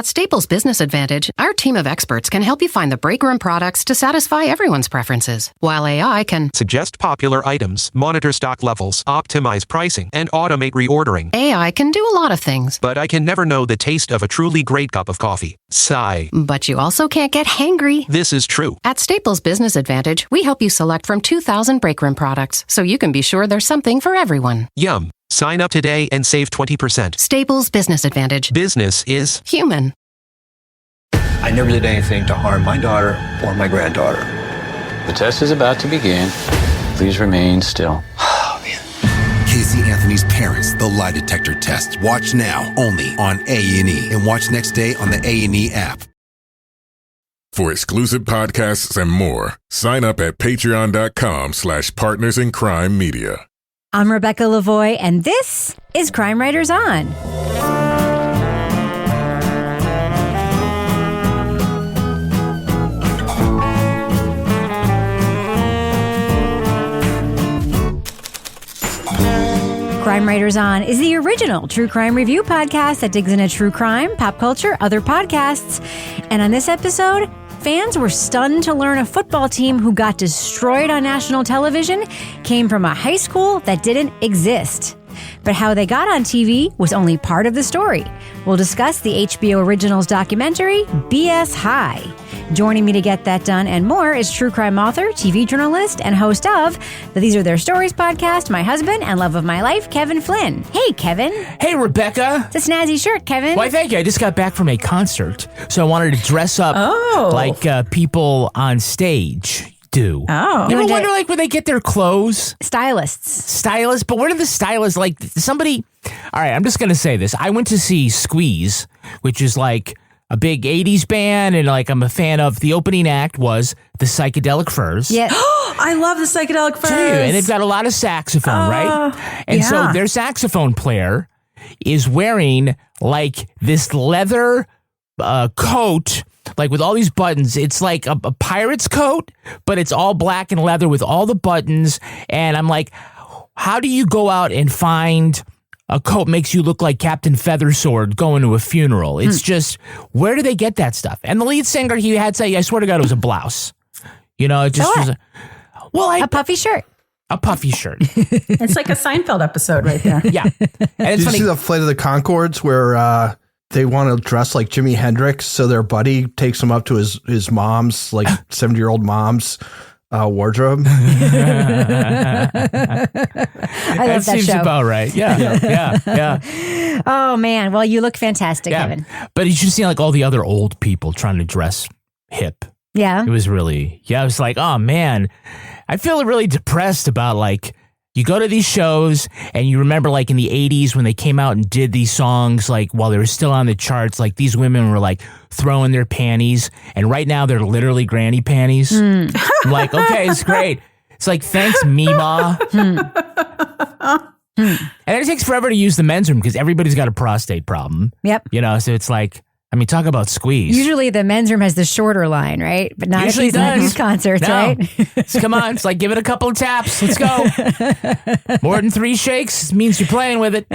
At Staples Business Advantage, our team of experts can help you find the breakroom products to satisfy everyone's preferences, while AI can suggest popular items, monitor stock levels, optimize pricing, and automate reordering. AI can do a lot of things. But I can never know the taste of a truly great cup of coffee. Sigh. But you also can't get hangry. This is true. At Staples Business Advantage, we help you select from 2,000 breakroom products, so you can be sure there's something for everyone. Yum. Sign up today and save 20%. Staples Business Advantage. Business is human. I never did anything to harm my daughter or my granddaughter. The test is about to begin. Please remain still. Oh, man. Casey Anthony's Parents, the lie detector test. Watch now, only on A&E. And watch next day on the A&E app. For exclusive podcasts and more, sign up at patreon.com/partnersincrimemedia. I'm Rebecca Lavoie, and this is Crime Writers On. Crime Writers On is the original true crime review podcast that digs into true crime, pop culture, other podcasts. And on this episode, fans were stunned to learn a football team who got destroyed on national television came from a high school that didn't exist. But how they got on TV was only part of the story. We'll discuss the HBO Originals documentary, BS High. Joining me to get that done and more is true crime author, TV journalist, and host of the These Are Their Stories podcast, my husband and love of my life, Kevin Flynn. Hey, Kevin. Hey, Rebecca. It's a snazzy shirt, Kevin. Why, thank you. I just got back from a concert, so I wanted to dress up like people on stage do. Oh. You ever wonder, like, where they get their clothes? Stylists. But where do the stylists, like, somebody... All right, I'm just going to say this. I went to see Squeeze, which is, like, a big 80s band, and, like, I'm a fan of. The opening act was the Psychedelic Furs. Yeah. I love the Psychedelic Furs. And they've got a lot of saxophone, right? And so their saxophone player is wearing, like, this leather coat, like with all these buttons. It's like a pirate's coat, but it's all black and leather with all the buttons. And I'm like, how do you go out and find a coat makes you look like Captain Feathersword going to a funeral? It's just, where do they get that stuff? And the lead singer, he had say, I swear to God, it was a blouse. You know, it just was a puffy shirt. A puffy shirt. It's like a Seinfeld episode right there. Yeah. And Did you see the Flight of the Conchords where they want to dress like Jimi Hendrix, so their buddy takes him up to his mom's, like 70-year-old mom's wardrobe? I love that seems show. about right. Yeah. Oh, man. Well, you look fantastic, Kevin. But you should see, like, all the other old people trying to dress hip. Yeah. It was really, I was like, oh, man. I feel really depressed about, like, you go to these shows and you remember, like, in the 80s when they came out and did these songs, like, while they were still on the charts, like, these women were, like, throwing their panties. And right now they're literally granny panties. I'm like, okay, it's great. It's like, thanks, Mima. And it takes forever to use the men's room because everybody's got a prostate problem. Yep. You know, so it's like, I mean, talk about Squeeze. Usually the men's room has the shorter line, right? But not Usually if he's at these concerts, right? Come on. It's like, give it a couple of taps. Let's go. More than 3 shakes means you're playing with it.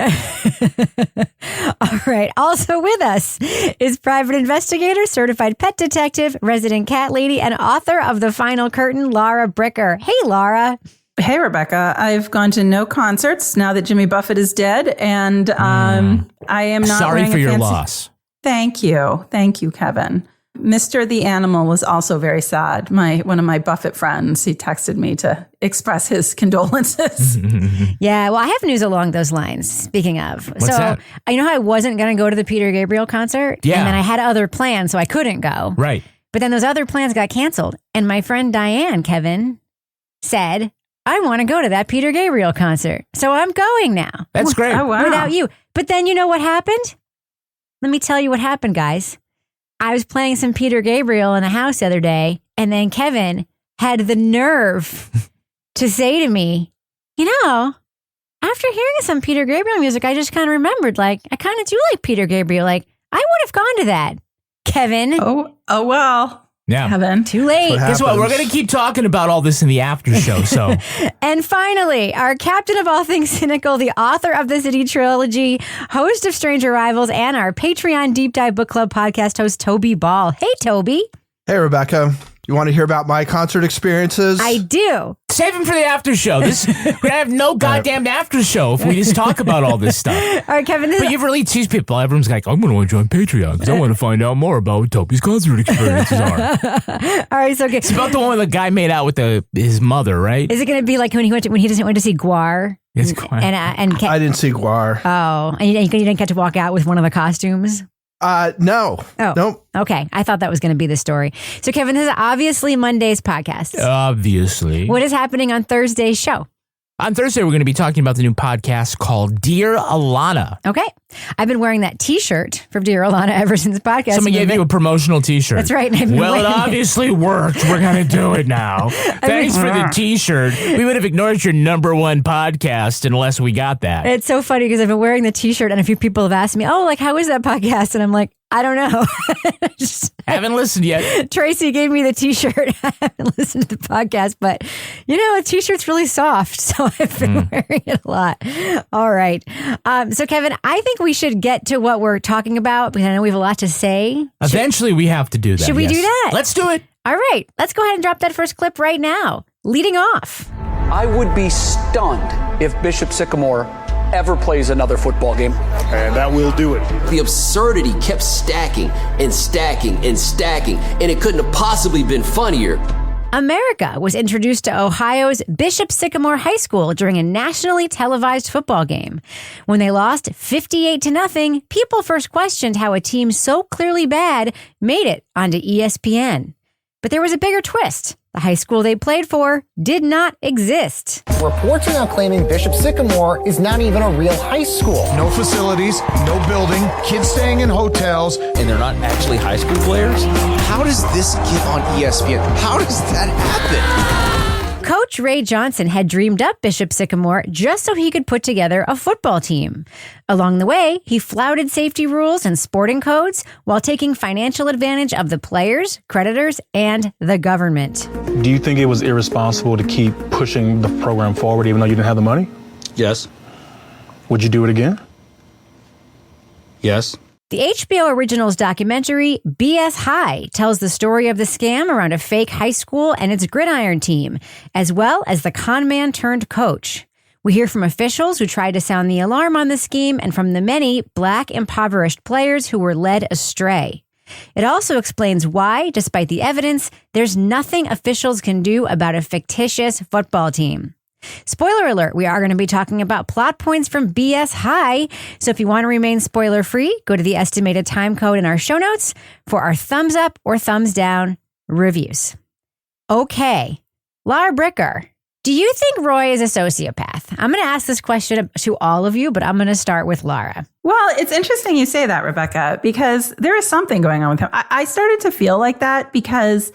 All right. Also with us is private investigator, certified pet detective, resident cat lady, and author of The Final Curtain, Laura Bricker. Hey, Laura. Hey, Rebecca. I've gone to no concerts now that Jimmy Buffett is dead, and I am not sorry for your loss. Thank you. Thank you, Kevin. Mr. the Animal was also very sad. One of my Buffett friends, he texted me to express his condolences. Yeah, well, I have news along those lines, speaking of. What's that? I know I wasn't going to go to the Peter Gabriel concert. Yeah. And then I had other plans, so I couldn't go. Right. But then those other plans got canceled. And my friend Diane, Kevin, said, I want to go to that Peter Gabriel concert. So I'm going now. That's great. Oh, wow. Without you. But then you know what happened? Let me tell you what happened, guys. I was playing some Peter Gabriel in the house the other day, and then Kevin had the nerve to say to me, you know, after hearing some Peter Gabriel music, I just kind of remembered, like, I kind of do like Peter Gabriel. Like, I would have gone to that. Kevin. Oh, well. Yeah. Kevin. Too late. Guess what? We're going to keep talking about all this in the after show. So, And finally, our captain of all things cynical, the author of the City Trilogy, host of Stranger Rivals, and our Patreon Deep Dive Book Club podcast host, Toby Ball. Hey, Toby. Hey, Rebecca. You want to hear about my concert experiences? I do. save him for the after show. We're going to have no goddamn after show if we just talk about all this stuff. All right, Kevin. But you've really teased people. Everyone's like, I'm going to join Patreon because I want to find out more about what Toby's concert experiences are. All right, so okay. It's about the one where the guy made out with his mother, right? Is it going to be like when he went to see Guar? It's Guar. I didn't see Guar. Oh, and you didn't get to walk out with one of the costumes? No. Oh. Nope. Okay. I thought that was going to be the story. So, Kevin, this is obviously Monday's podcast. Obviously. What is happening on Thursday's show? On Thursday, we're going to be talking about the new podcast called Dear Alana. Okay. I've been wearing that T-shirt from Dear Alana ever since the podcast. Someone gave you a promotional T-shirt. That's right. Well, it obviously worked. We're going to do it now. Thanks for the T-shirt. We would have ignored your #1 podcast unless we got that. It's so funny because I've been wearing the T-shirt and a few people have asked me, how is that podcast? And I'm like, I don't know. Haven't listened yet. Tracy gave me the T-shirt. I haven't listened to the podcast, but a T-shirt's really soft, so I've been wearing it a lot. All right. So Kevin, I think we should get to what we're talking about because I know we have a lot to say. Eventually, we have to do that. Should we do that? Let's do it. All right. Let's go ahead and drop that first clip right now. Leading off. I would be stunned if Bishop Sycamore ever plays another football game. And that will do it. The absurdity kept stacking and stacking and stacking, and it couldn't have possibly been funnier. America was introduced to Ohio's Bishop Sycamore High School during a nationally televised football game. When they lost 58-0, people first questioned how a team so clearly bad made it onto ESPN. But there was a bigger twist. The high school they played for did not exist. Reports are now claiming Bishop Sycamore is not even a real high school. No facilities, no building, kids staying in hotels. And they're not actually high school players? How does this get on ESPN? How does that happen? Coach Ray Johnson had dreamed up Bishop Sycamore just so he could put together a football team. Along the way, he flouted safety rules and sporting codes while taking financial advantage of the players, creditors, and the government. Do you think it was irresponsible to keep pushing the program forward even though you didn't have the money? Yes. Would you do it again? Yes. The HBO Originals documentary, BS High, tells the story of the scam around a fake high school and its gridiron team, as well as the conman-turned-coach. We hear from officials who tried to sound the alarm on the scheme and from the many Black impoverished players who were led astray. It also explains why, despite the evidence, there's nothing officials can do about a fictitious football team. Spoiler alert, we are going to be talking about plot points from BS High. So if you want to remain spoiler free, go to the estimated time code in our show notes for our thumbs up or thumbs down reviews. Okay, Laura Bricker, do you think Roy is a sociopath? I'm going to ask this question to all of you, but I'm going to start with Laura. Well, it's interesting you say that, Rebecca, because there is something going on with him. I started to feel like that because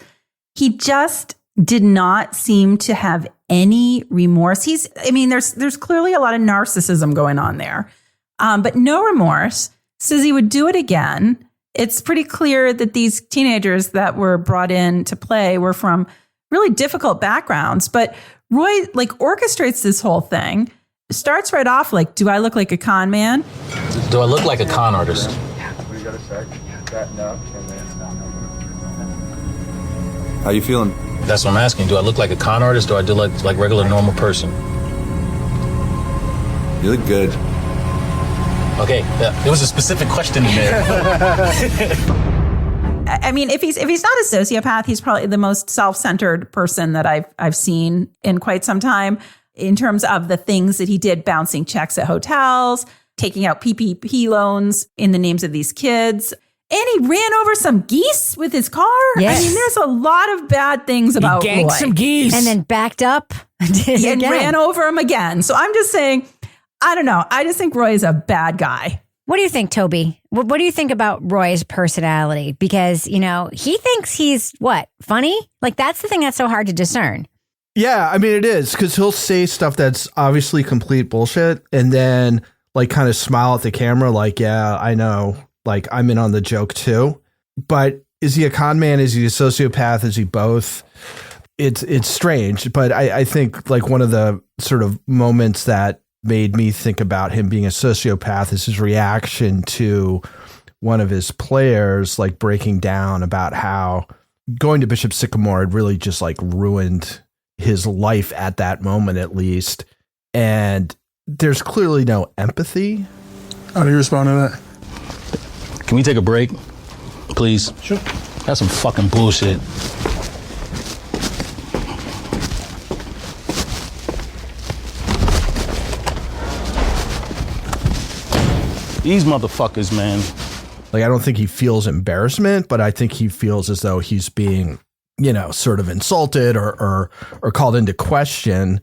he just did not seem to have any remorse. There's clearly a lot of narcissism going on there, but no remorse. Says he would do it again. It's pretty clear that these teenagers that were brought in to play were from really difficult backgrounds, but Roy orchestrates this whole thing. Starts right off like, do I look like a con man? Do I look like a con artist? How you feeling? That's what I'm asking. Do I look like a con artist or do I look like regular normal person? You look good. Okay, there was a specific question in there. I mean, if he's not a sociopath, he's probably the most self-centered person that I've seen in quite some time in terms of the things that he did, bouncing checks at hotels, taking out PPP loans in the names of these kids. And he ran over some geese with his car. Yes. I mean, there's a lot of bad things about Roy. He ganked some geese. And then backed up and ran over him again. So I'm just saying, I don't know. I just think Roy is a bad guy. What do you think, Toby? What do you think about Roy's personality? Because, he thinks he's, funny? That's the thing that's so hard to discern. Yeah, I mean, it is, because he'll say stuff that's obviously complete bullshit and then, kind of smile at the camera yeah, I know. I'm in on the joke too. But Is he a con man? Is he a sociopath? Is he both? It's strange, but I think like one of the sort of moments that made me think about him being a sociopath is his reaction to one of his players, like breaking down about how going to Bishop Sycamore had really just like ruined his life at that moment, at least. And there's clearly no empathy. How do you respond to that? Can we take a break, please? Sure. That's some fucking bullshit. These motherfuckers, man. Like, I don't think he feels embarrassment, but I think he feels as though he's being, sort of insulted or called into question.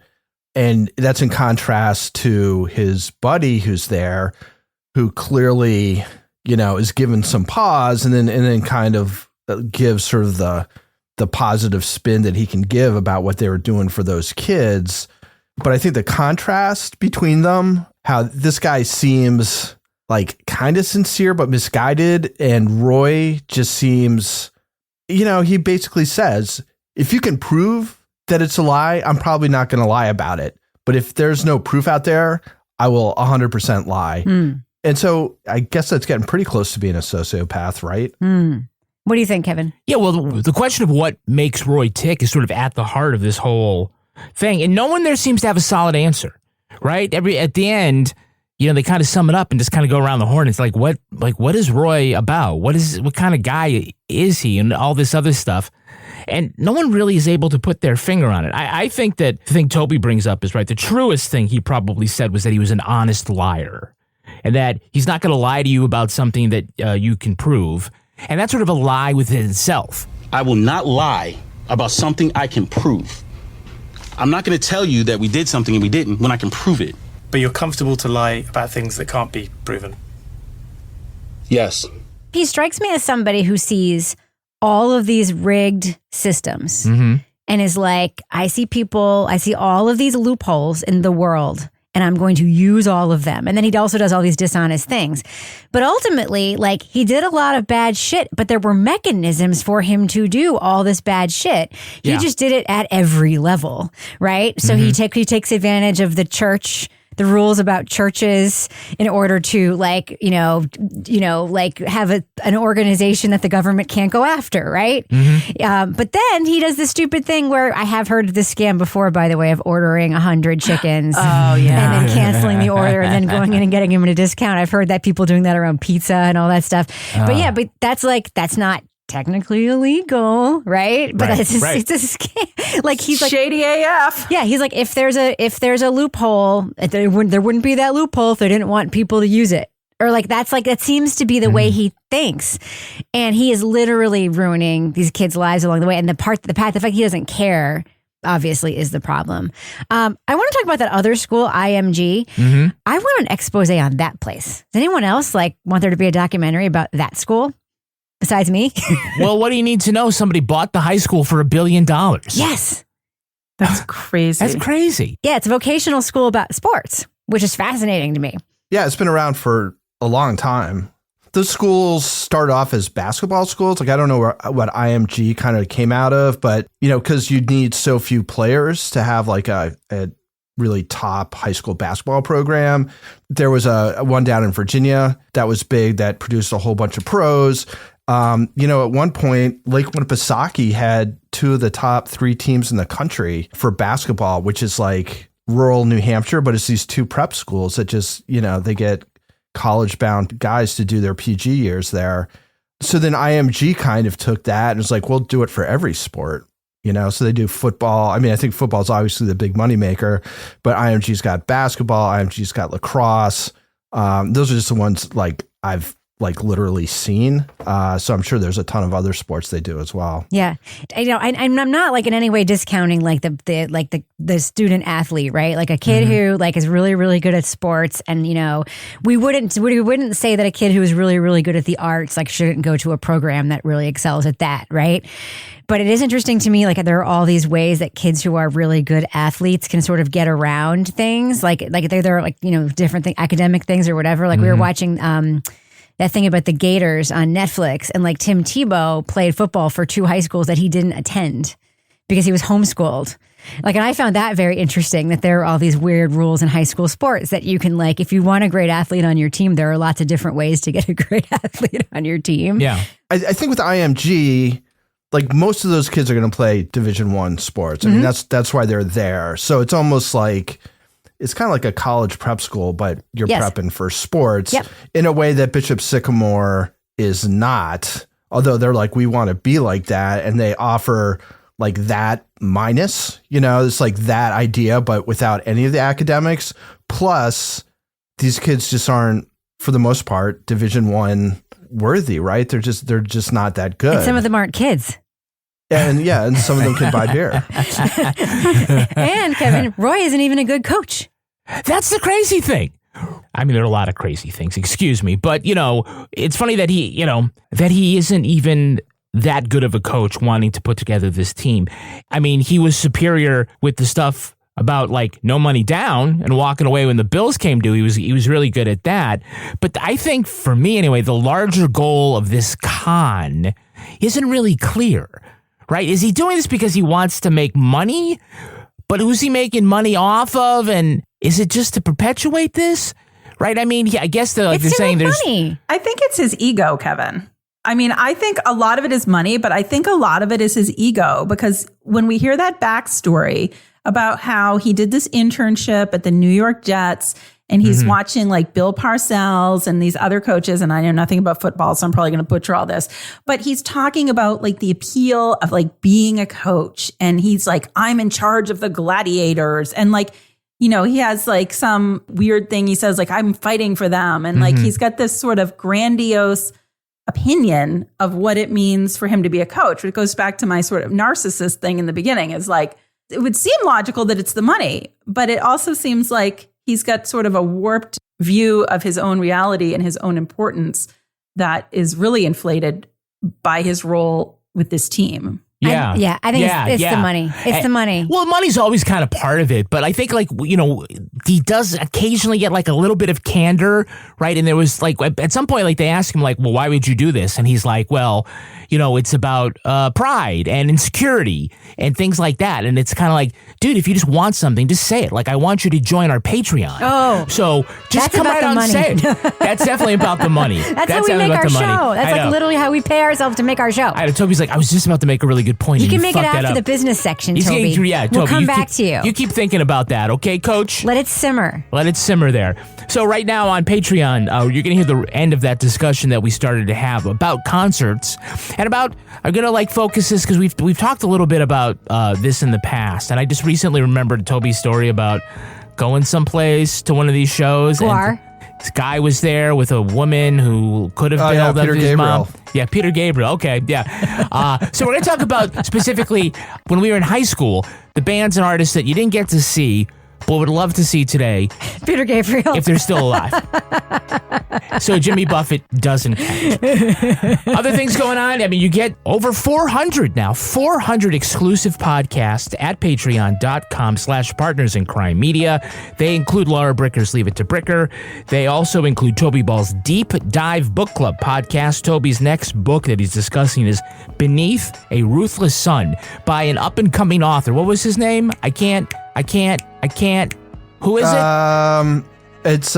And that's in contrast to his buddy who's there, who clearly, is given some pause and then kind of gives sort of the positive spin that he can give about what they were doing for those kids. But I think the contrast between them, how this guy seems like kind of sincere but misguided, and Roy just seems, he basically says, if you can prove that it's a lie, I'm probably not going to lie about it. But if there's no proof out there, I will 100% lie. And so I guess that's getting pretty close to being a sociopath, right? What do you think, Kevin? Yeah, well, the question of what makes Roy tick is sort of at the heart of this whole thing. And no one there seems to have a solid answer, right? At the end, they kind of sum it up and just kind of go around the horn. It's like, what is Roy about? What kind of guy is he? And all this other stuff. And no one really is able to put their finger on it. I think that the thing Toby brings up is right. The truest thing he probably said was that he was an honest liar, and that he's not going to lie to you about something that you can prove. And that's sort of a lie within itself. I will not lie about something I can prove. I'm not going to tell you that we did something and we didn't when I can prove it. But you're comfortable to lie about things that can't be proven? Yes. He strikes me as somebody who sees all of these rigged systems and is like, I see all of these loopholes in the world, and I'm going to use all of them. And then he also does all these dishonest things. But ultimately, like, he did a lot of bad shit, but there were mechanisms for him to do all this bad shit. He just did it at every level, right? So he takes advantage of the church, the rules about churches, in order to like have an organization that the government can't go after, right? But then he does this stupid thing where I have heard of this scam before, by the way, of ordering 100 chickens. And then canceling the order and then going in and getting him at a discount. I've heard that people doing that around pizza and all that stuff. But that's not technically illegal, right? But it's a scam. Like, he's like shady AF. Yeah, he's like, if there's a loophole, there wouldn't be that loophole if they didn't want people to use it. Or like that seems to be the way he thinks, and he is literally ruining these kids' lives along the way. And the fact he doesn't care, obviously, is the problem. I want to talk about that other school, IMG. I want an expose on that place. Does anyone else want there to be a documentary about that school? Besides me? Well, what do you need to know? Somebody bought the high school for $1 billion. Yes. That's crazy. That's crazy. Yeah, it's a vocational school about sports, which is fascinating to me. Yeah, it's been around for a long time. Those schools start off as basketball schools. Like, I don't know what IMG kind of came out of, but, because you need so few players to have like a really top high school basketball program. There was a one down in Virginia that was big, that produced a whole bunch of pros. At one point, Lake Winnipesaukee had 2 of the top 3 teams in the country for basketball, which is like rural New Hampshire, but it's these 2 prep schools that just, they get college-bound guys to do their PG years there. So then IMG kind of took that and was like, we'll do it for every sport. So they do football. I mean, I think football is obviously the big moneymaker, but IMG's got basketball. IMG's got lacrosse. Those are just the ones I've literally seen. So I'm sure there's a ton of other sports they do as well. Yeah. I'm not in any way discounting the student athlete, right? Like a kid who is really, really good at sports. And, we wouldn't say that a kid who is really, really good at the arts, shouldn't go to a program that really excels at that. Right. But it is interesting to me, there are all these ways that kids who are really good athletes can sort of get around things, they're different academic things or whatever. We were watching that thing about the Gators on Netflix, and like Tim Tebow played football for 2 high schools that he didn't attend because he was homeschooled. Like, and I found that very interesting, that there are all these weird rules in high school sports that you can, like, if you want a great athlete on your team, there are lots of different ways to get a great athlete on your team. Yeah. I think with IMG, like, most of those kids are going to play Division I sports. I mean, that's why they're there. So it's almost like, it's kind of like a college prep school, but you're prepping for sports in a way that Bishop Sycamore is not. Although they're like, we want to be like that. And they offer like that minus, it's like that idea, but without any of the academics. Plus, these kids just aren't, for the most part, Division I worthy, right? They're just not that good. And some of them aren't kids. And some of them can buy beer. And Kevin, Roy isn't even a good coach. That's the crazy thing. I mean, there are a lot of crazy things, excuse me. But, it's funny that he isn't even that good of a coach wanting to put together this team. I mean, he was superior with the stuff about like no money down and walking away when the bills came due. He was really good at that. But I think for me anyway, the larger goal of this con isn't really clear, right? Is he doing this because he wants to make money? But who's he making money off of? And is it just to perpetuate this? Right? I mean, I guess they're saying there's money. I think it's his ego, Kevin. I mean, I think a lot of it is money, but I think a lot of it is his ego, because when we hear that backstory about how he did this internship at the New York Jets and he's watching like Bill Parcells and these other coaches, and I know nothing about football, so I'm probably going to butcher all this, but he's talking about like the appeal of like being a coach. And he's like, I'm in charge of the Gladiators. And like, he has like some weird thing. He says like, I'm fighting for them. And like, he's got this sort of grandiose opinion of what it means for him to be a coach. It goes back to my sort of narcissist thing in the beginning, is like, it would seem logical that it's the money, but it also seems like he's got sort of a warped view of his own reality and his own importance that is really inflated by his role with this team. Yeah. I think it's the money. It's the money. Well, money's always kind of part of it, but I think like, he does occasionally get like a little bit of candor, right? And there was like, at some point, like they asked him like, well, why would you do this? And he's like, well, it's about pride and insecurity and things like that. And it's kind of like, dude, if you just want something, just say it. Like, I want you to join our Patreon. Oh. So just come right out and say it. That's definitely about the money. That's how we make our show. That's like literally how we pay ourselves to make our show. Toby's like, I was just about to make a really good point. You can make it after the business section, Toby. Toby, we'll come back to you. You keep thinking about that, okay, Coach? Let it simmer. Let it simmer there. So right now on Patreon, you're going to hear the end of that discussion that we started to have about concerts and about, I'm going to like focus this because we've talked a little bit about this in the past. And I just recently remembered Toby's story about going someplace to one of these shows. Guar. This guy was there with a woman who could have bailed up his mom. Yeah, Peter Gabriel. Okay, yeah. So we're going to talk about specifically when we were in high school, the bands and artists that you didn't get to see, but would love to see today. Peter Gabriel. If they're still alive. So Jimmy Buffett doesn't count. Other things going on. I mean, you get over 400 now, 400 exclusive podcasts at patreon.com/partnersincrimemedia. They include Laura Bricker's Leave It to Bricker. They also include Toby Ball's Deep Dive Book Club podcast. Toby's next book that he's discussing is Beneath a Ruthless Sun by an up-and-coming author. What was his name? I can't. Who is it? It's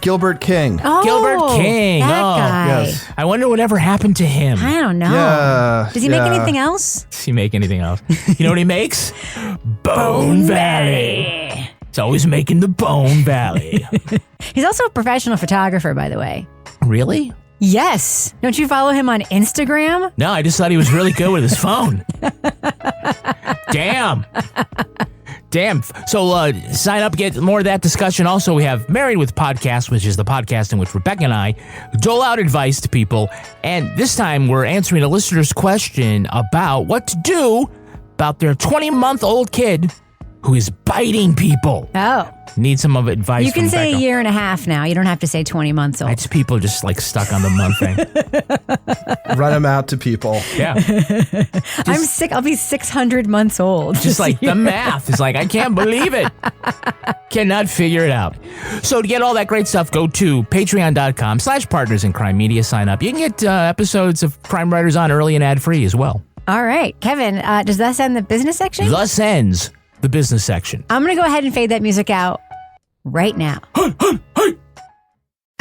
Gilbert King. Oh, Gilbert King. That guy. Yes. I wonder whatever happened to him. I don't know. Yeah, Does he make anything else? Does he make anything else? You know what he makes? Bone Valley. He's always making the Bone Valley. He's also a professional photographer, by the way. Really? Yes. Don't you follow him on Instagram? No, I just thought he was really good with his phone. Damn. So sign up, get more of that discussion. Also, we have Married with Podcast, which is the podcast in which Rebecca and I dole out advice to people. And this time we're answering a listener's question about what to do about their 20-month-old kid who is biting people. Oh. Need some of advice. You can from say Rebecca. a year and a half now. You don't have to say 20 months old. It's people just like stuck on the month thing. Run them out to people. Yeah. I'm sick. I'll be 600 months old. Just like the math is like, I can't believe it. Cannot figure it out. So to get all that great stuff, go to patreon.com/partners in crime media. Sign up. You can get episodes of Crime Writers On early and ad-free as well. All right. Kevin, does that end the business section? Thus ends the business section. I'm going to go ahead and fade that music out right now.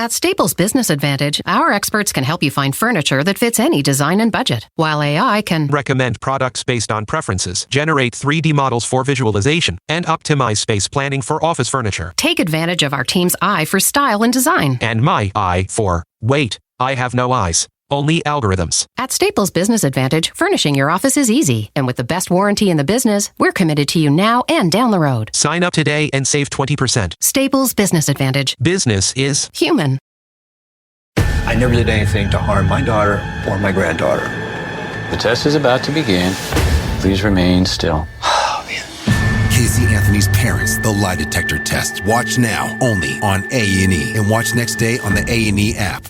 At Staples Business Advantage, our experts can help you find furniture that fits any design and budget, while AI can recommend products based on preferences, generate 3D models for visualization, and optimize space planning for office furniture. take advantage of our team's eye for style and design. And my eye for, wait, I have no eyes. Only algorithms. At Staples Business Advantage, furnishing your office is easy. And with the best warranty in the business, we're committed to you now and down the road. Sign up today and save 20%. Staples Business Advantage. Business is human. I never did anything to harm my daughter or my granddaughter. The test is about to begin. Please remain still. Casey Anthony's Parents, the lie detector test. Watch now only on A&E, and watch next day on the A&E app.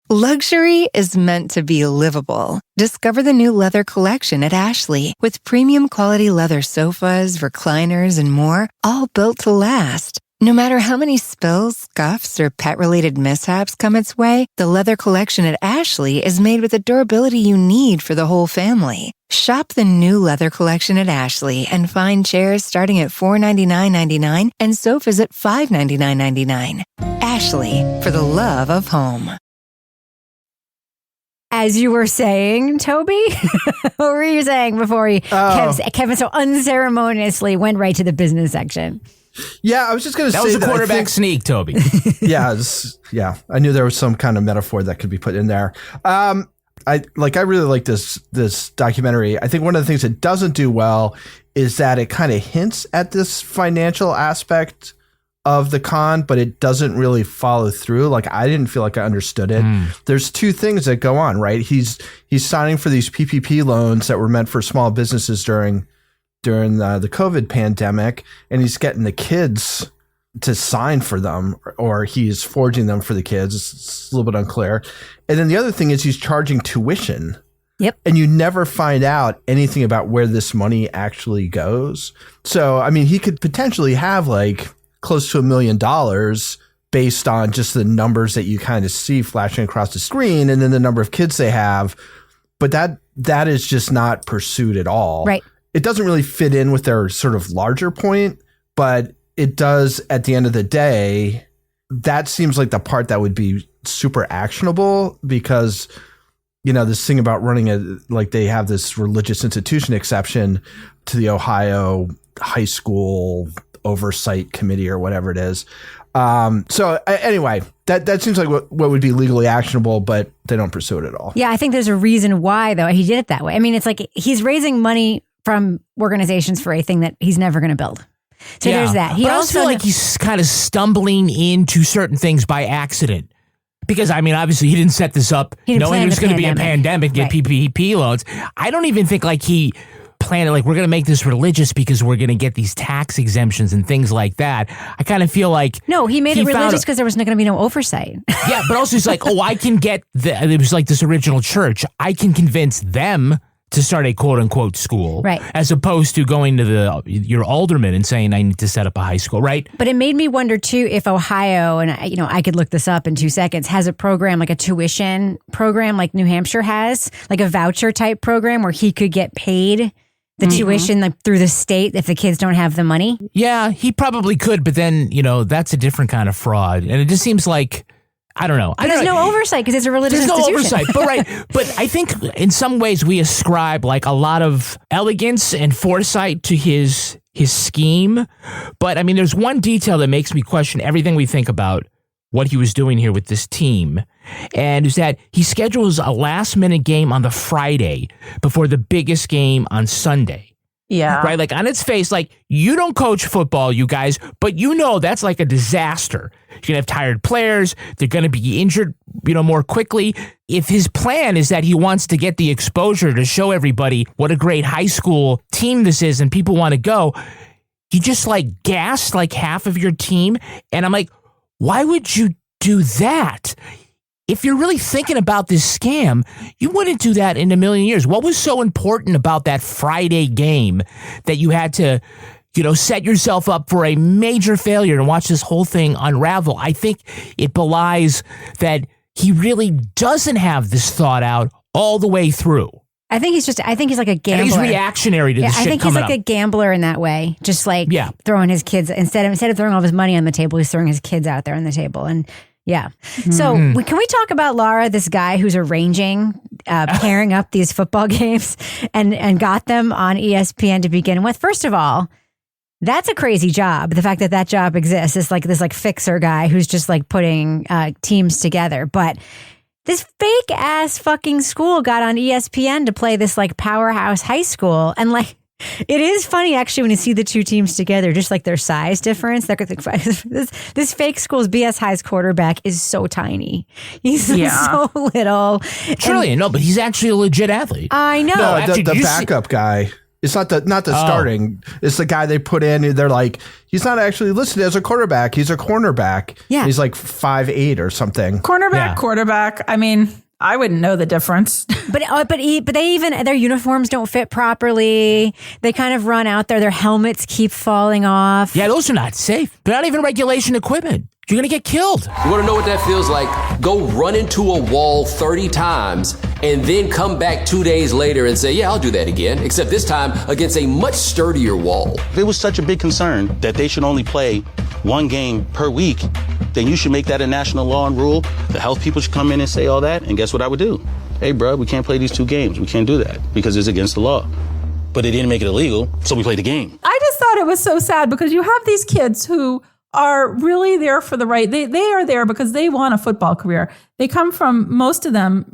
Luxury is meant to be livable. Discover the new leather collection at Ashley with premium quality leather sofas, recliners, and more, all built to last. No matter how many spills, scuffs, or pet-related mishaps come its way, the leather collection at Ashley is made with the durability you need for the whole family. Shop the new leather collection at Ashley and find chairs starting at $499.99 and sofas at $599.99. Ashley, for the love of home. As you were saying, Toby, what were you saying before Kevin so unceremoniously went right to the business section? Yeah, I was just going to say that was a quarterback sneak, Toby. Yeah, I knew there was some kind of metaphor that could be put in there. I really like this documentary. I think one of the things it doesn't do well is that it kind of hints at this financial aspect of the con, but it doesn't really follow through. Like, I didn't feel like I understood it. There's two things that go on, right? He's signing for these PPP loans that were meant for small businesses during the COVID pandemic, and he's getting the kids to sign for them, or he's forging them for the kids. It's a little bit unclear. And then the other thing is he's charging tuition. Yep. And you never find out anything about where this money actually goes. So, I mean, he could potentially have like close to $1 million based on just the numbers that you kind of see flashing across the screen, and then the number of kids they have. But that is just not pursued at all. Right. It doesn't really fit in with their sort of larger point, but it does at the end of the day. That seems like the part that would be super actionable, because, you know, this thing about running they have this religious institution exception to the Ohio high school oversight committee or whatever it is. Anyway, that seems like what would be legally actionable, but they don't pursue it at all. Yeah, I think there's a reason why, though, he did it that way. I mean, it's like he's raising money from organizations for a thing that he's never going to build. So there's that. He also feel like he's kind of stumbling into certain things by accident. Because, I mean, obviously he didn't set this up knowing it was going to be a pandemic, get PPP loans. I don't even think like he planned it, like, we're going to make this religious because we're going to get these tax exemptions and things like that. I kind of feel like... No, he made it religious because there was going to be no oversight. Yeah, but also he's like, I can get... It was like this original church. I can convince them to start a quote-unquote school, right? As opposed to going to your alderman and saying, I need to set up a high school, right? But it made me wonder, too, if Ohio, and I could look this up in 2 seconds, has a program, like a tuition program like New Hampshire has, like a voucher-type program where he could get paid the tuition like through the state if the kids don't have the money. Yeah, he probably could, but then, that's a different kind of fraud. And it just seems like... I don't know. There's no oversight because it's a religious institution. There's no oversight, but I think in some ways we ascribe like a lot of elegance and foresight to his scheme. But I mean, there's one detail that makes me question everything we think about what he was doing here with this team, and is that he schedules a last-minute game on the Friday before the biggest game on Sunday. Yeah. Right? Like, on its face, like, you don't coach football, you guys, but that's like a disaster. You're going to have tired players. They're going to be injured, more quickly. If his plan is that he wants to get the exposure to show everybody what a great high school team this is and people want to go, you just, like, gassed, like, half of your team. And I'm like, why would you do that? if you're really thinking about this scam, you wouldn't do that in a million years. What was so important about that Friday game that you had to, set yourself up for a major failure and watch this whole thing unravel? I think it belies that he really doesn't have this thought out all the way through. I think he's like a gambler. He's reactionary to this shit coming up. I think he's like a gambler in that way. Just like throwing his kids, instead of throwing all of his money on the table, he's throwing his kids out there on the table. And So can we talk about Laura, this guy who's arranging, pairing up these football games and got them on ESPN to begin with? First of all, that's a crazy job. The fact that job exists is like this fixer guy who's just like putting teams together. But this fake ass fucking school got on ESPN to play this like powerhouse high school. And like, it is funny actually when you see the two teams together, just like their size difference. This fake school's BS High's quarterback is so tiny. He's so little. But he's actually a legit athlete. I know. No, actually, the backup guy. It's not the starting. It's the guy they put in. They're like, he's not actually listed as a quarterback. He's a cornerback. Yeah. He's like 5'8" or something. Quarterback. I mean, I wouldn't know the difference. But they even, their uniforms don't fit properly. They kind of run out there. Their helmets keep falling off. Yeah, those are not safe. They're not even regulation equipment. You're going to get killed. You want to know what that feels like? Go run into a wall 30 times and then come back 2 days later and say, I'll do that again, except this time against a much sturdier wall. If it was such a big concern that they should only play one game per week, then you should make that a national law and rule. The health people should come in and say all that, and guess what I would do? Hey, bro, we can't play these 2 games. We can't do that because it's against the law. But they didn't make it illegal, so we played the game. I just thought it was so sad because you have these kids who are really there for the right. They are there because they want a football career. They come from, most of them,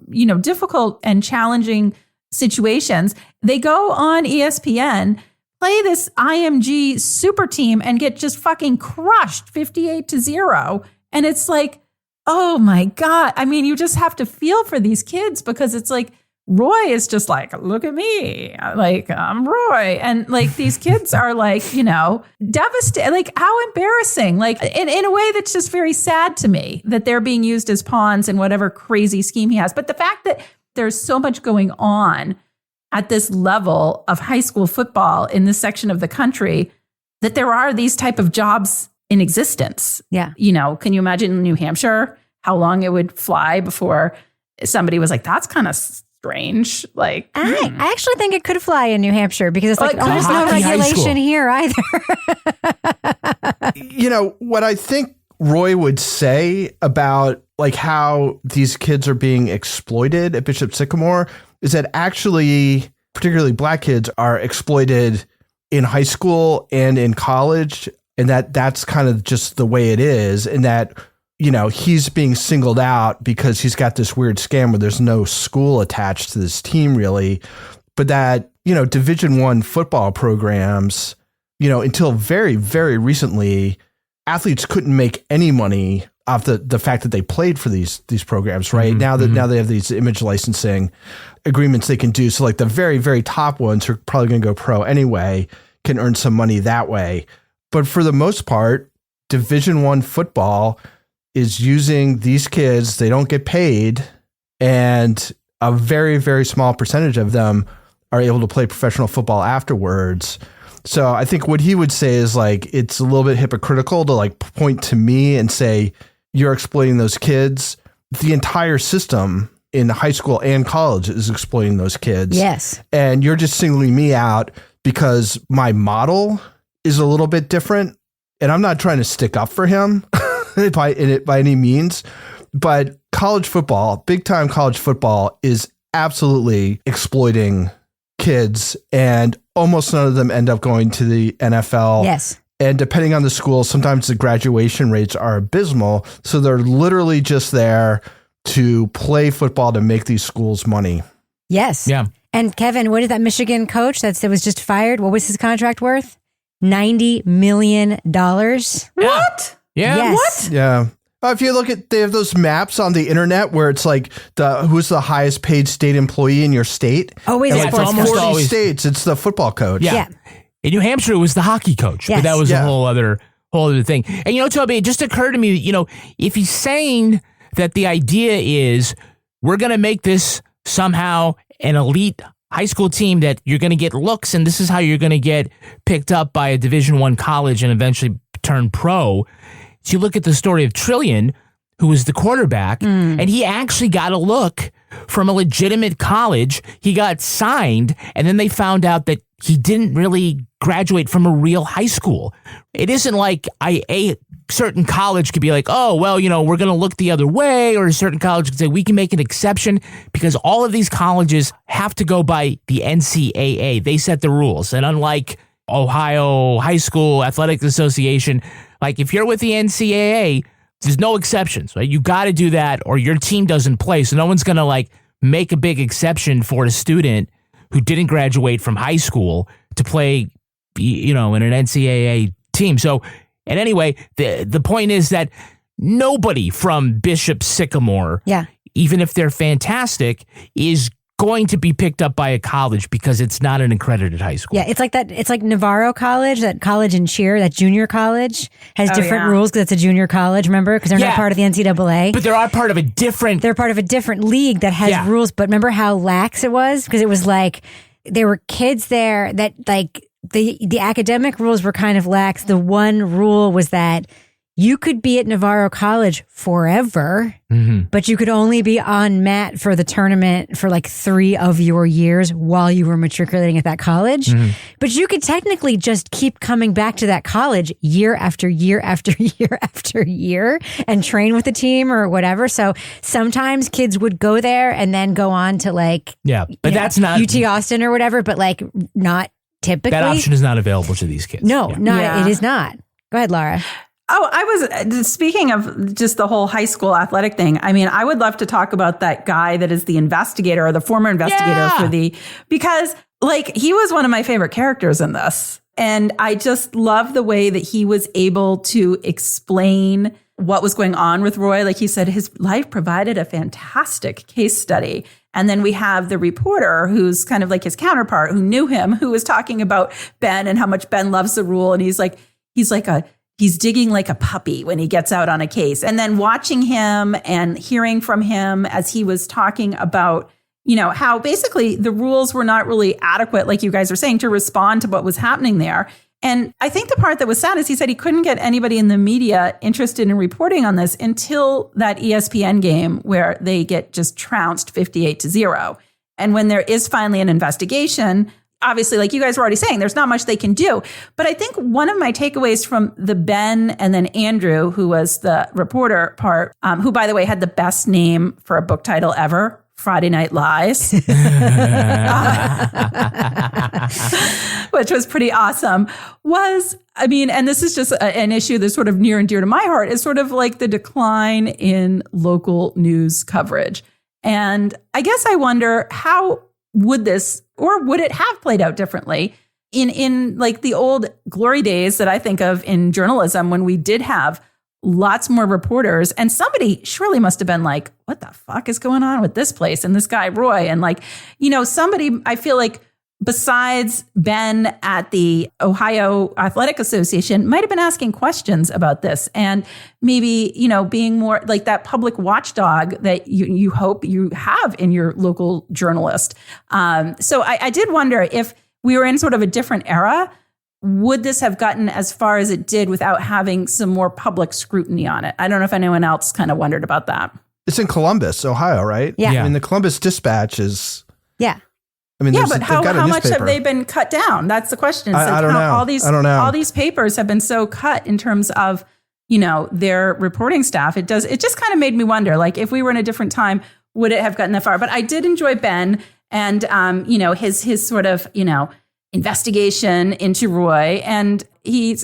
difficult and challenging situations. They go on ESPN, play this IMG super team and get just fucking crushed 58-0. And it's like, oh my God. I mean, you just have to feel for these kids because it's like, Roy is just like, look at me, like I'm Roy. And like these kids are like, devastated, like how embarrassing, like in a way that's just very sad to me that they're being used as pawns in whatever crazy scheme he has. But the fact that there's so much going on at this level of high school football in this section of the country, that there are these type of jobs in existence. Yeah. Can you imagine in New Hampshire, how long it would fly before somebody was like, that's kind of strange. Like, I actually think it could fly in New Hampshire because it's like, there's no regulation here either. What I think Roy would say about like how these kids are being exploited at Bishop Sycamore is that actually, particularly black kids are exploited in high school and in college. And that's kind of just the way it is. And that, he's being singled out because he's got this weird scam where there's no school attached to this team really. But that, Division I football programs, until very, very recently, athletes couldn't make any money off the fact that they played for these programs, right? Mm-hmm. Now they have these image licensing agreements they can do. So like the very, very top ones who are probably going to go pro anyway can earn some money that way. But for the most part, Division I football is using these kids. They don't get paid, and a very, very small percentage of them are able to play professional football afterwards. So I think what he would say is like, it's a little bit hypocritical to like point to me and say, you're exploiting those kids. The entire system in high school and college is exploiting those kids. Yes. And you're just singling me out because my model is a little bit different. And I'm not trying to stick up for him by any means, but college football, big time college football is absolutely exploiting kids, and almost none of them end up going to the NFL. Yes. And depending on the school, sometimes the graduation rates are abysmal. So they're literally just there to play football to make these schools money. Yes. Yeah. And Kevin, what is that Michigan coach that was just fired? What was his contract worth? $90 million. What? Yeah. Yes. What? Yeah. If you look at, they have those maps on the internet where it's like who's the highest paid state employee in your state. Always and a like sports for coach. 40 states, it's the football coach. Yeah. In New Hampshire, it was the hockey coach, Yes. but that was a whole other thing. And Toby, it just occurred to me that, if he's saying that the idea is we're going to make this somehow an elite high school team that you're going to get looks, and this is how you're going to get picked up by a Division I college and eventually turn pro. So you look at the story of Trillian, who was the quarterback, and he actually got a look from a legitimate college. He got signed, and then they found out that he didn't really graduate from a real high school. It isn't like a certain college could be like, oh, well, you know, we're going to look the other way, or a certain college could say we can make an exception, because all of these colleges have to go by the NCAA. They set the rules. And unlike Ohio High School Athletic Association, like if you're with the NCAA, there's no exceptions, right? You got to do that or your team doesn't play. So no one's going to like make a big exception for a student who didn't graduate from high school to play, you know, in an NCAA team. So, and anyway, the point is that nobody from Bishop Sycamore, even if they're fantastic, is going to be picked up by a college because it's not an accredited high school. Yeah, it's like that. It's like Navarro College, that college in cheer, that junior college has different rules because it's a junior college. Remember, because they're not part of the NCAA. But they're part of a different. They're part of a different league that has rules. But remember how lax it was, because it was like there were kids there that like the academic rules were kind of lax. The one rule was that you could be at Navarro College forever, but you could only be on mat for the tournament for like 3 of your years while you were matriculating at that college. But you could technically just keep coming back to that college year after year after year after year and train with the team or whatever. So sometimes kids would go there and then go on to like, but that's not UT Austin or whatever, but like not typically. That option is not available to these kids. No, it is not. Go ahead, Laura. Oh, I was speaking of just the whole high school athletic thing. I mean, I would love to talk about that guy that is the investigator or the former investigator because like he was one of my favorite characters in this. And I just love the way that he was able to explain what was going on with Roy. Like he said, his life provided a fantastic case study. And then we have the reporter who's kind of like his counterpart who knew him, who was talking about Ben and how much Ben loves the rule. And he's digging like a puppy when he gets out on a case. And then watching him and hearing from him as he was talking about, you know, how basically the rules were not really adequate, like you guys are saying, to respond to what was happening there. And I think the part that was sad is he said he couldn't get anybody in the media interested in reporting on this until that ESPN game where they get just trounced 58-0. And when there is finally an investigation, obviously, like you guys were already saying, there's not much they can do. But I think one of my takeaways from the Ben and then Andrew, who was the reporter part, who, by the way, had the best name for a book title ever, Friday Night Lies, which was pretty awesome, was, I mean, and this is just an issue that's sort of near and dear to my heart, is sort of like the decline in local news coverage. And I guess I wonder, how would this, or would it have played out differently in like the old glory days that I think of in journalism, when we did have lots more reporters, and somebody surely must have been like, what the fuck is going on with this place and this guy Roy? And like, you know, somebody, I feel like besides Ben at the Ohio Athletic Association might have been asking questions about this, and maybe, you know, being more like that public watchdog that you hope you have in your local journalist. So I did wonder, if we were in sort of a different era, would this have gotten as far as it did without having some more public scrutiny on it? I don't know if anyone else kind of wondered about that. It's in Columbus, Ohio, right? Yeah. I mean, the Columbus Dispatch is... Yeah. I mean, but how much have they been cut down? That's the question. It's I don't know. I don't know. All these papers have been so cut in terms of, you know, their reporting staff. It just kind of made me wonder, like, if we were in a different time, would it have gotten that far? But I did enjoy Ben and, you know, his sort of, you know, investigation into Roy. And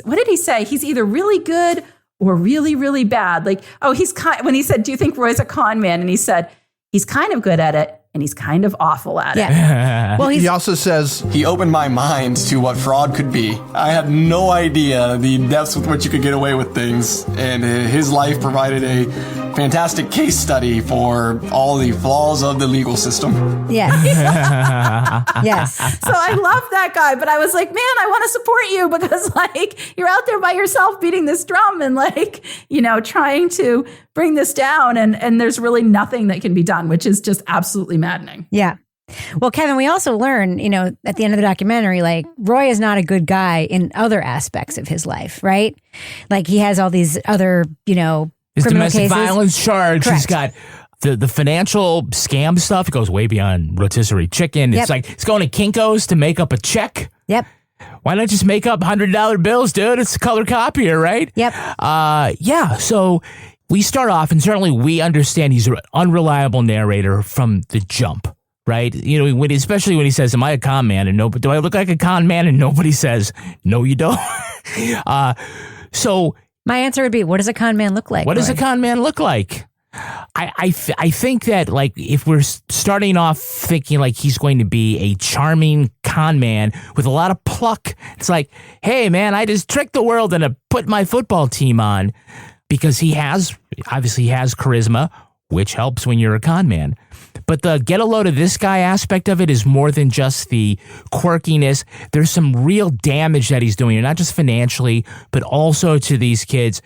what did he say? He's either really good or really, really bad. Like, when he said, do you think Roy's a con man? And he said, he's kind of good at it, and he's kind of awful at it. Well, he also says, he opened my mind to what fraud could be. I had no idea the depths with which you could get away with things, and his life provided a fantastic case study for all the flaws of the legal system. Yes. Yes. So I love that guy, but I was like, man, I want to support you because like you're out there by yourself beating this drum and like, trying to bring this down and there's really nothing that can be done, which is just absolutely maddening. Yeah. Well, Kevin, we also learn, at the end of the documentary, like Roy is not a good guy in other aspects of his life, right? Like he has all these other, his domestic cases. Violence charge. Correct. He's got the financial scam stuff. It goes way beyond rotisserie chicken. It's like it's going to Kinko's to make up a check. Yep. Why not just make up $100 bills, dude? It's a color copier, right? Yep. Yeah. So we start off, and certainly we understand he's an unreliable narrator from the jump. Right, especially when he says, "Am I a con man?" and do I look like a con man? And nobody says, "No, you don't." So my answer would be, "What does a con man look like?" What does a con man look like? I think that like if we're starting off thinking like he's going to be a charming con man with a lot of pluck, it's like, hey man, I just tricked the world and I put my football team on because he obviously has charisma, which helps when you're a con man. But the get a load of this guy aspect of it is more than just the quirkiness. There's some real damage that he's doing, not just financially, but also to these kids,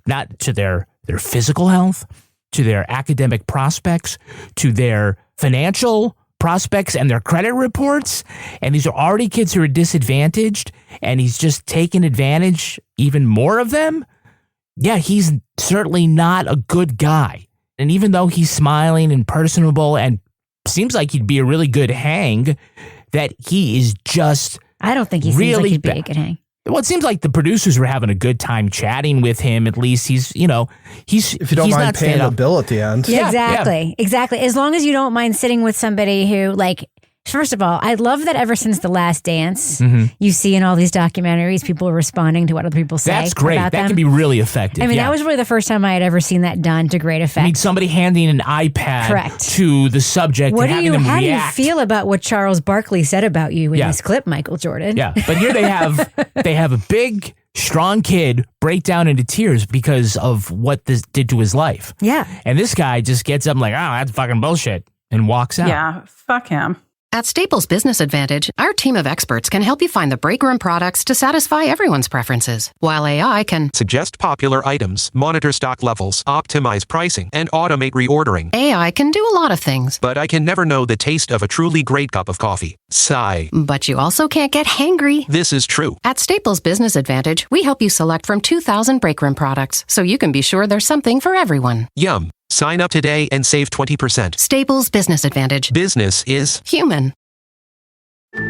not to their physical health, to their academic prospects, to their financial prospects and their credit reports. And these are already kids who are disadvantaged, and he's just taking advantage even more of them. Yeah, he's certainly not a good guy. And even though he's smiling and personable and seems like he'd be a really good hang, that he is just I don't think he really seems like he'd be a good hang. Well, it seems like the producers were having a good time chatting with him. At least he's if you don't mind paying the bill at the end. Yeah, exactly. As long as you don't mind sitting with somebody who like. First of all, I love that ever since The Last Dance, you see in all these documentaries, people are responding to what other people say. That's great. About that them. can be really effective. I mean, that was really the first time I had ever seen that done to great effect. I mean, somebody handing an iPad to the subject and having them react. How do you feel about what Charles Barkley said about you in this clip, Michael Jordan? Yeah, but here they have a big, strong kid break down into tears because of what this did to his life. Yeah. And this guy just gets up and like, oh, that's fucking bullshit, and walks out. Yeah, fuck him. At Staples Business Advantage, our team of experts can help you find the break room products to satisfy everyone's preferences, while AI can suggest popular items, monitor stock levels, optimize pricing, and automate reordering. AI can do a lot of things. But I can never know the taste of a truly great cup of coffee. Sigh. But you also can't get hangry. This is true. At Staples Business Advantage, we help you select from 2,000 break room products, so you can be sure there's something for everyone. Yum. Sign up today and save 20%. Staples Business Advantage. Business is human.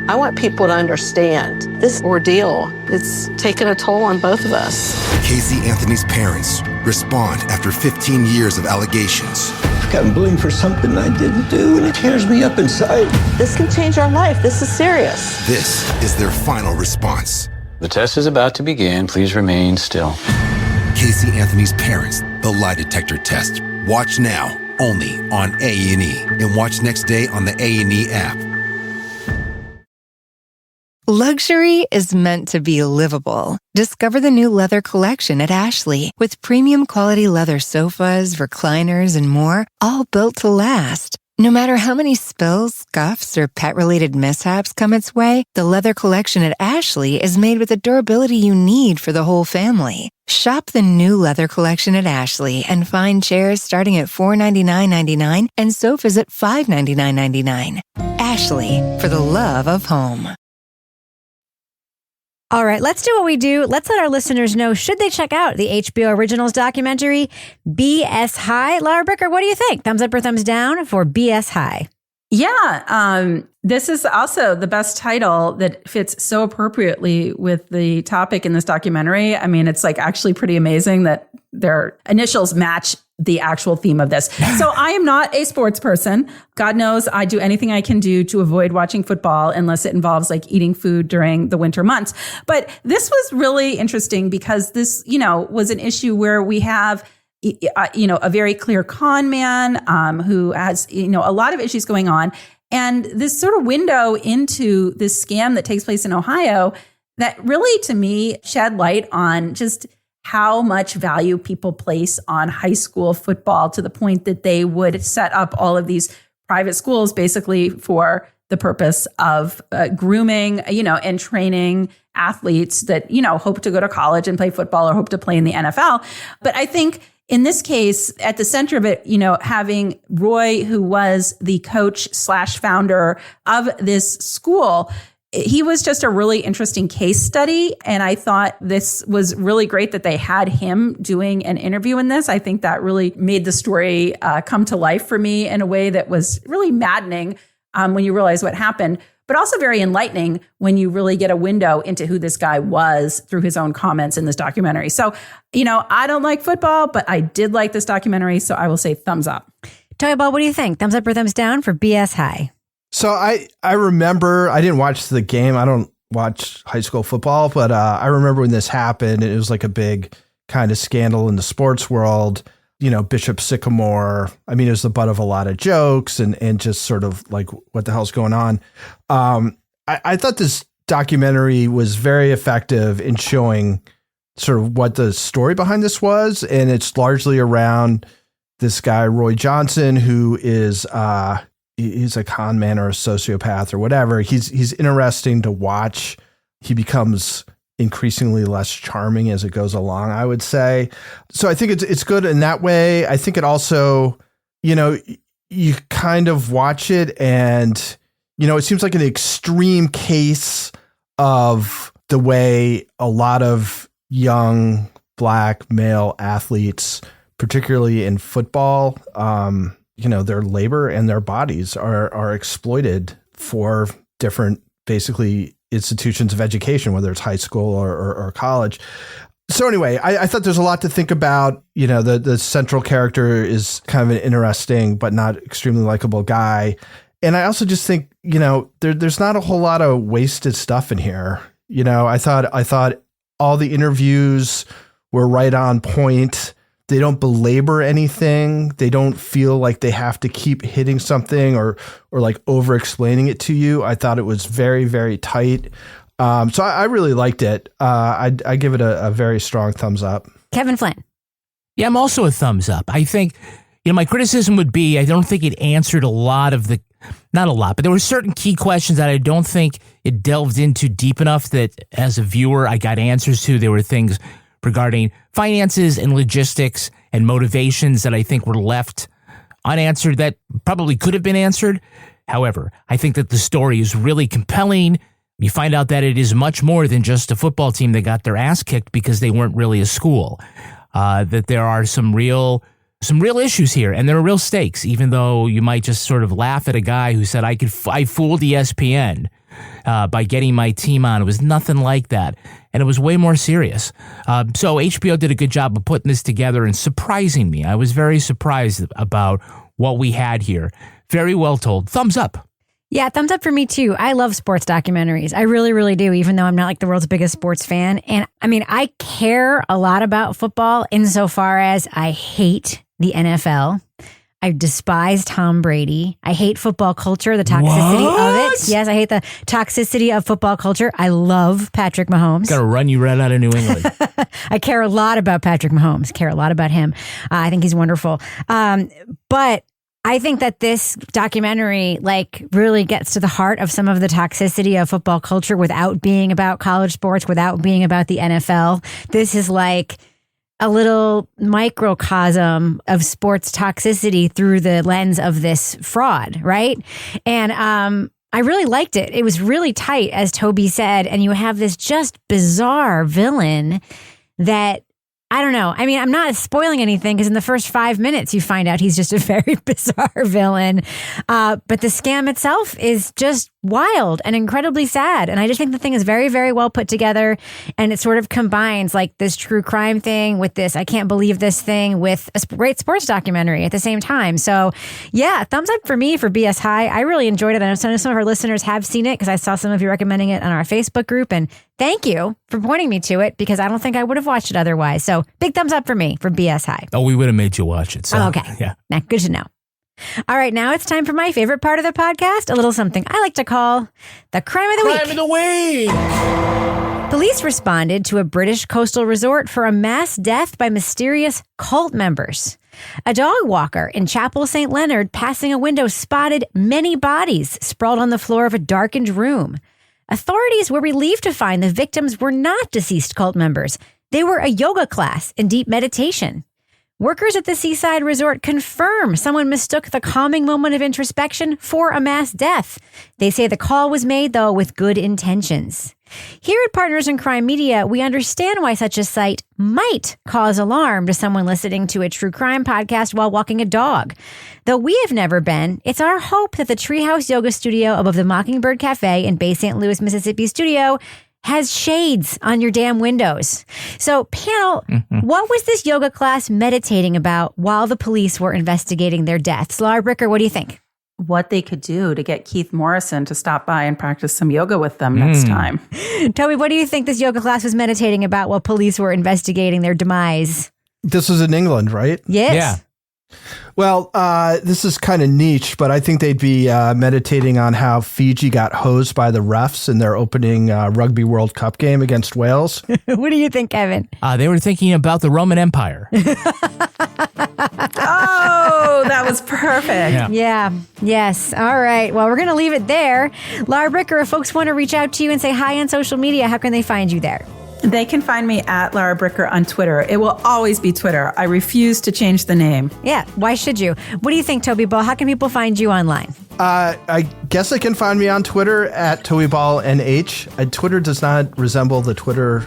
I want people to understand this ordeal. It's taken a toll on both of us. Casey Anthony's parents respond after 15 years of allegations. I've gotten blamed for something I didn't do, and it tears me up inside. This can change our life. This is serious. This is their final response. The test is about to begin. Please remain still. Casey Anthony's parents, the lie detector test. Watch now, only on A&E, and watch next day on the A&E app. Luxury is meant to be livable. Discover the new leather collection at Ashley with premium quality leather sofas, recliners, and more, all built to last. No matter how many spills, scuffs, or pet-related mishaps come its way, the leather collection at Ashley is made with the durability you need for the whole family. Shop the new leather collection at Ashley and find chairs starting at $499.99 and sofas at $599.99. Ashley, for the love of home. All right, let's do what we do. Let's let our listeners know, should they check out the HBO Originals documentary, BS High? Laura Bricker, what do you think? Thumbs up or thumbs down for BS High? Yeah, this is also the best title that fits so appropriately with the topic in this documentary. I mean, it's like actually pretty amazing that their initials match the actual theme of this. So I am not a sports person. God knows I do anything I can do to avoid watching football unless it involves like eating food during the winter months. But this was really interesting because this, was an issue where we have a very clear con man who has, a lot of issues going on. And this sort of window into this scam that takes place in Ohio that really, to me, shed light on just how much value people place on high school football to the point that they would set up all of these private schools basically for the purpose of grooming, and training athletes that, hope to go to college and play football or hope to play in the NFL. But I think in this case, at the center of it, having Roy, who was the coach / founder of this school, he was just a really interesting case study. And I thought this was really great that they had him doing an interview in this. I think that really made the story come to life for me in a way that was really maddening when you realize what happened, but also very enlightening when you really get a window into who this guy was through his own comments in this documentary. So, I don't like football, but I did like this documentary. So I will say thumbs up. Toy Ball, what do you think? Thumbs up or thumbs down for BS High? So I remember, I didn't watch the game. I don't watch high school football, but I remember when this happened, it was like a big kind of scandal in the sports world. Bishop Sycamore, it was the butt of a lot of jokes and just sort of like, what the hell's going on? I thought this documentary was very effective in showing sort of what the story behind this was. And it's largely around this guy, Roy Johnson, who is, he's a con man or a sociopath or whatever. He's interesting to watch. He becomes increasingly less charming as it goes along, I would say. So I think it's good in that way. I think it also, you kind of watch it and, it seems like an extreme case of the way a lot of young Black male athletes, particularly in football, their labor and their bodies are exploited for different, basically, institutions of education, whether it's high school or college. So anyway, I thought there's a lot to think about. The central character is kind of an interesting but not extremely likable guy. And I also just think, there's not a whole lot of wasted stuff in here. I thought all the interviews were right on point. They don't belabor anything. They don't feel like they have to keep hitting something or like over explaining it to you. I thought it was very, very tight. So I really liked it. I give it a very strong thumbs up. Kevin Flynn. Yeah, I'm also a thumbs up. I think, my criticism would be, I don't think it answered a lot of not a lot, but there were certain key questions that I don't think it delved into deep enough that as a viewer, I got answers to. There were things regarding finances and logistics and motivations that I think were left unanswered that probably could have been answered. However, I think that the story is really compelling. You find out that it is much more than just a football team that got their ass kicked because they weren't really a school. That there are some real issues here, and there are real stakes, even though you might just sort of laugh at a guy who said, I fooled ESPN by getting my team on. It was nothing like that. And it was way more serious. So HBO did a good job of putting this together and surprising me. I was very surprised about what we had here. Very well told. Thumbs up. Yeah, thumbs up for me too. I love sports documentaries. I really, really do, even though I'm not like the world's biggest sports fan. And I care a lot about football insofar as I hate the NFL. I despise Tom Brady. I hate football culture, the toxicity of it. Yes, I hate the toxicity of football culture. I love Patrick Mahomes. Got to run you right out of New England. I care a lot about Patrick Mahomes. Care a lot about him. I think he's wonderful. But I think that this documentary really gets to the heart of some of the toxicity of football culture without being about college sports, without being about the NFL. This is like a little microcosm of sports toxicity through the lens of this fraud, right? And I really liked it. It was really tight, as Toby said, and you have this just bizarre villain that, I don't know. I'm not spoiling anything because in the first 5 minutes you find out he's just a very bizarre villain. But the scam itself is just wild and incredibly sad. And I just think the thing is very, very well put together. And it sort of combines like this true crime thing with this I can't believe this thing with a great sports documentary at the same time. So yeah, thumbs up for me for BS High. I really enjoyed it. I know some of our listeners have seen it because I saw some of you recommending it on our Facebook group. And thank you for pointing me to it because I don't think I would have watched it otherwise. So big thumbs up for me for BS High. Oh, we would have made you watch it. So, okay. Yeah. Nah, good to know. All right, now it's time for my favorite part of the podcast, a little something I like to call the Crime of the Week. Crime of the Week! Police responded to a British coastal resort for a mass death by mysterious cult members. A dog walker in Chapel St. Leonard passing a window spotted many bodies sprawled on the floor of a darkened room. Authorities were relieved to find the victims were not deceased cult members. They were a yoga class and deep meditation. Workers at the seaside resort confirm someone mistook the calming moment of introspection for a mass death. They say the call was made, though, with good intentions. Here at Partners in Crime Media, we understand why such a sight might cause alarm to someone listening to a true crime podcast while walking a dog. Though we have never been, it's our hope that the Treehouse Yoga Studio above the Mockingbird Cafe in Bay St. Louis, Mississippi studio has shades on your damn windows. So, panel, what was this yoga class meditating about while the police were investigating their deaths? Laura Bricker, what do you think? What they could do to get Keith Morrison to stop by and practice some yoga with them next time. Toby, what do you think this yoga class was meditating about while police were investigating their demise? This was in England, right? Yes. Yeah. Well, this is kind of niche, but I think they'd be meditating on how Fiji got hosed by the refs in their opening Rugby World Cup game against Wales. What do you think, Kevin? They were thinking about the Roman Empire. Oh, that was perfect. Yeah. Yes. All right. Well, we're going to leave it there. Laura Bricker, if folks want to reach out to you and say hi on social media, how can they find you there? They can find me at Laura Bricker on Twitter. It will always be Twitter. I refuse to change the name. Yeah, why should you? What do you think, Toby Ball? How can people find you online? I guess they can find me on Twitter at TobyBallNH. Twitter does not resemble the Twitter.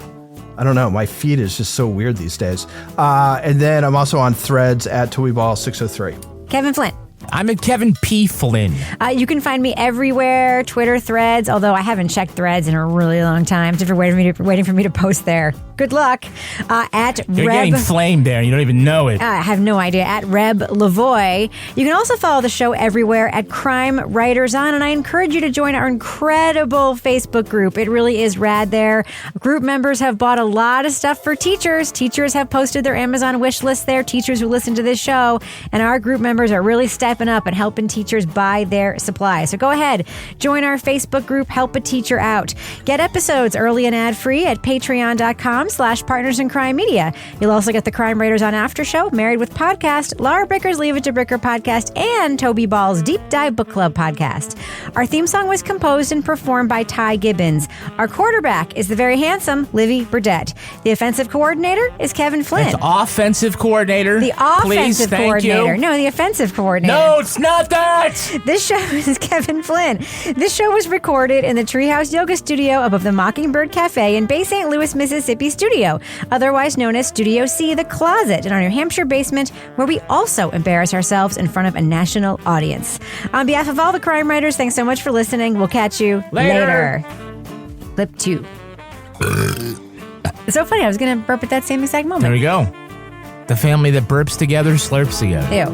I don't know. My feed is just so weird these days. And then I'm also on Threads at TobyBall603. Kevin Flynn. I'm at Kevin P. Flynn. You can find me everywhere, Twitter, Threads, although I haven't checked Threads in a really long time. If you're waiting for me to post there. Good luck. You're getting flamed there. You don't even know it. I have no idea. At Reb Lavoie. You can also follow the show everywhere at Crime Writers On, and I encourage you to join our incredible Facebook group. It really is rad there. Group members have bought a lot of stuff for teachers. Teachers have posted their Amazon wish list there, teachers who listen to this show, and our group members are really stepping up and helping teachers buy their supplies. So go ahead, join our Facebook group, help a teacher out. Get episodes early and ad-free at patreon.com/Partners in Crime Media. You'll also get the Crime Writers On After Show, Married with Podcast, Laura Bricker's Leave It to Bricker podcast, and Toby Ball's Deep Dive Book Club podcast. Our theme song was composed and performed by Ty Gibbons. Our quarterback is the very handsome Livy Burdett. The offensive coordinator is Kevin Flynn. It's offensive coordinator. The offensive coordinator. You. No, the offensive coordinator. No, it's not that. This show is Kevin Flynn. This show was recorded in the Treehouse Yoga Studio above the Mockingbird Cafe in Bay St. Louis, Mississippi studio, otherwise known as Studio C, the closet in our New Hampshire basement, where we also embarrass ourselves in front of a national audience. On behalf of all the crime writers, thanks so much for listening. We'll catch you later. Clip 2. It's so funny. I was going to burp at that same exact moment. There we go. The family that burps together slurps together. Ew.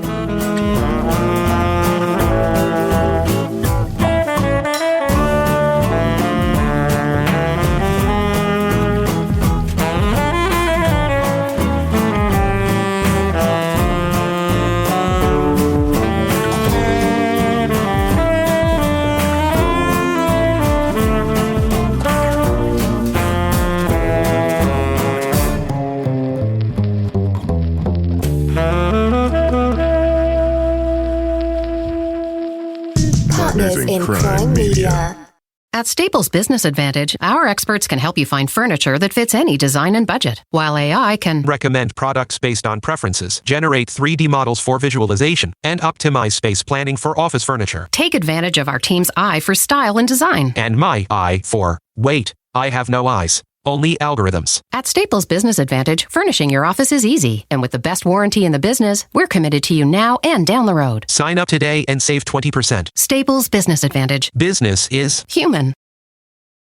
In Crime Media. At Staples Business Advantage, our experts can help you find furniture that fits any design and budget, while AI can recommend products based on preferences, generate 3D models for visualization, and optimize space planning for office furniture. take advantage of our team's eye for style and design. And my eye for, wait, I have no eyes. Only algorithms. At Staples Business Advantage, furnishing your office is easy. And with the best warranty in the business, we're committed to you now and down the road. Sign up today and save 20%. Staples Business Advantage. Business is human.